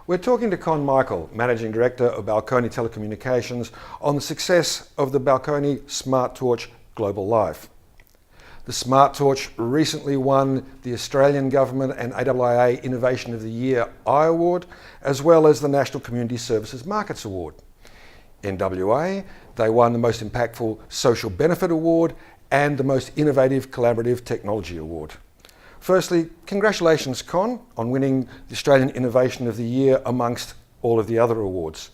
We're talking to Con Michael, Managing Director of Balconi Telecommunications, on the success of the Balconi Smart Torch Global Live. The Smart Torch recently won the Australian Government and AWIA Innovation of the Year iAward, as well as the National Community Services Markets Award. In WA, they won the Most Impactful Social Benefit Award and the Most Innovative Collaborative Technology Award. Firstly, congratulations, Con, on winning the Australian Innovation of the Year amongst all of the other awards.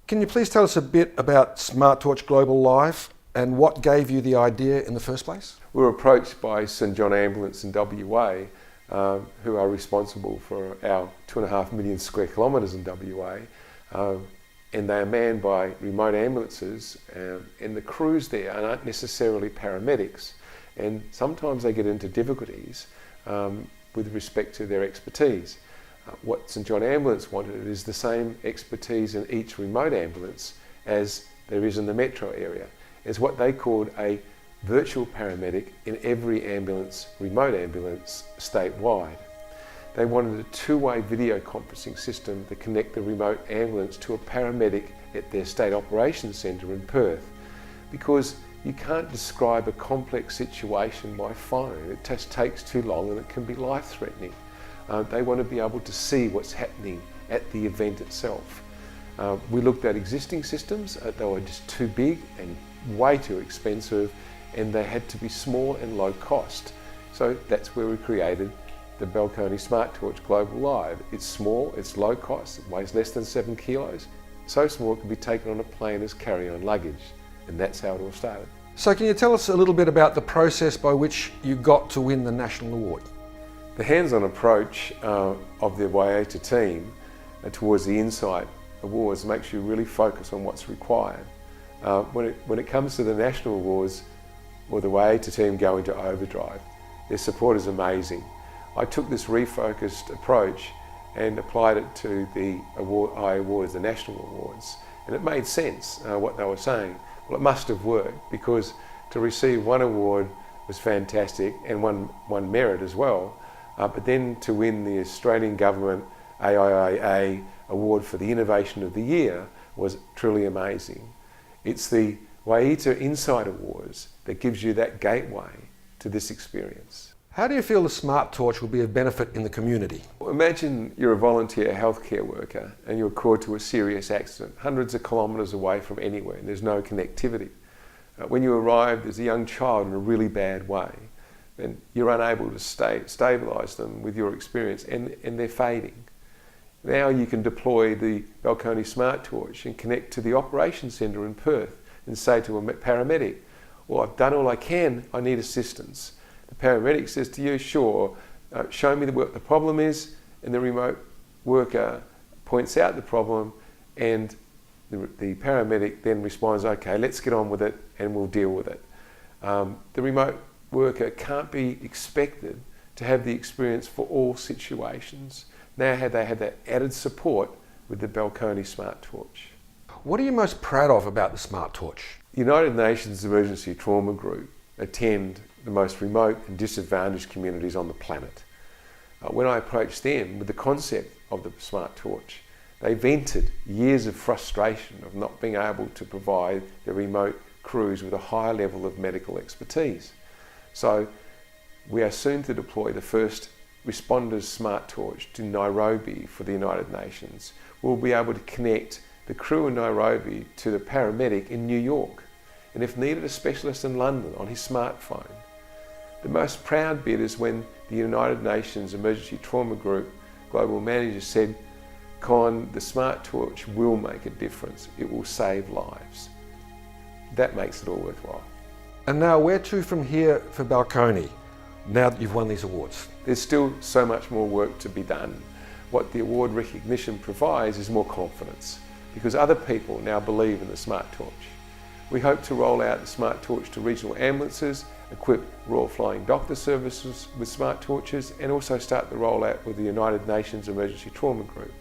Can you please tell us a bit about Smart Torch Global Live and what gave you the idea in the first place? We were approached by St John Ambulance in WA, who are responsible for our 2.5 million square kilometres in WA, and they are manned by remote ambulances, and the crews there aren't necessarily paramedics, and sometimes they get into difficulties with respect to their expertise. What St John Ambulance wanted is the same expertise in each remote ambulance as there is in the metro area. It's what they called a virtual paramedic in every ambulance, remote ambulance, statewide. They wanted a two-way video conferencing system to connect the remote ambulance to a paramedic at their state operations centre in Perth, because you can't describe a complex situation by phone. It just takes too long and it can be life-threatening. They want to be able to see what's happening at the event itself. We looked at existing systems. They were just too big and way too expensive, and they had to be small and low cost. So that's where we created the Balconi Smart Torch Global Live. It's small, it's low cost, it weighs less than 7 kilos. So small it can be taken on a plane as carry-on luggage. And that's how it all started. So can you tell us a little bit about the process by which you got to win the national award? The hands-on approach of the WAITTA team towards the INCITE Awards makes you really focus on what's required. When it comes to the national awards, well, the WAITTA team go into overdrive. Their support is amazing. I took this refocused approach and applied it to the iAwards, the national awards, and it made sense what they were saying. Well, it must have worked, because to receive one award was fantastic and one merit as well, but then to win the Australian Government AIIA Award for the Innovation of the Year was truly amazing. It's the WAITTA INCITE Awards that gives you that gateway to this experience. How do you feel the Smart Torch will be of benefit in the community? Well, imagine you're a volunteer healthcare worker and you're called to a serious accident, hundreds of kilometres away from anywhere, and there's no connectivity. When you arrive, there's a young child in a really bad way, and you're unable to stabilise them with your experience, and they're fading. Now you can deploy the Balconi Smart Torch and connect to the operations centre in Perth and say to a paramedic, well, I've done all I can, I need assistance. The paramedic says to you, sure, show me what the problem is, and the remote worker points out the problem, and the paramedic then responds, okay, let's get on with it and we'll deal with it. The remote worker can't be expected to have the experience for all situations. Now they have that added support with the Balconi Smart Torch. What are you most proud of about the Smart Torch? The United Nations Emergency Trauma Group attend the most remote and disadvantaged communities on the planet. When I approached them with the concept of the Smart Torch, they vented years of frustration of not being able to provide the remote crews with a higher level of medical expertise. So we are soon to deploy the first Responders Smart Torch to Nairobi for the United Nations. We'll be able to connect the crew in Nairobi to the paramedic in New York, and if needed, a specialist in London on his smartphone. The most proud bit is when the United Nations Emergency Trauma Group Global Manager said, Con, the Smart Torch will make a difference. It will save lives. That makes it all worthwhile. And now where to from here for Balconi, now that you've won these awards? There's still so much more work to be done. What the award recognition provides is more confidence, because other people now believe in the Smart Torch. We hope to roll out the Smart Torch to regional ambulances, equip Royal Flying Doctor Services with Smart Torches, and also start the rollout with the United Nations Emergency Trauma Group.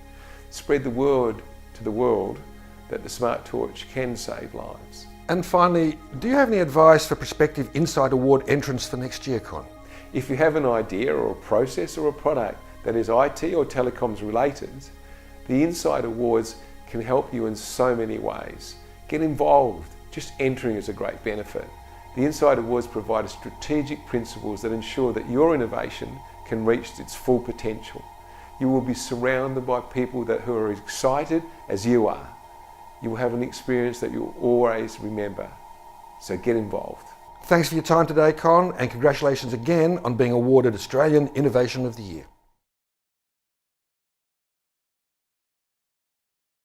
Spread the word to the world that the Smart Torch can save lives. And finally, do you have any advice for prospective INCITE Award entrants for next year, Con? If you have an idea or a process or a product that is IT or telecoms related, The INCITE Awards can help you in so many ways. Get involved. Just entering is a great benefit. The INCITE Awards provide strategic principles that ensure that your innovation can reach its full potential. You will be surrounded by people who are excited as you are. You will have an experience that you'll always remember. So get involved. Thanks for your time today, Con, and congratulations again on being awarded Australian Innovation of the Year.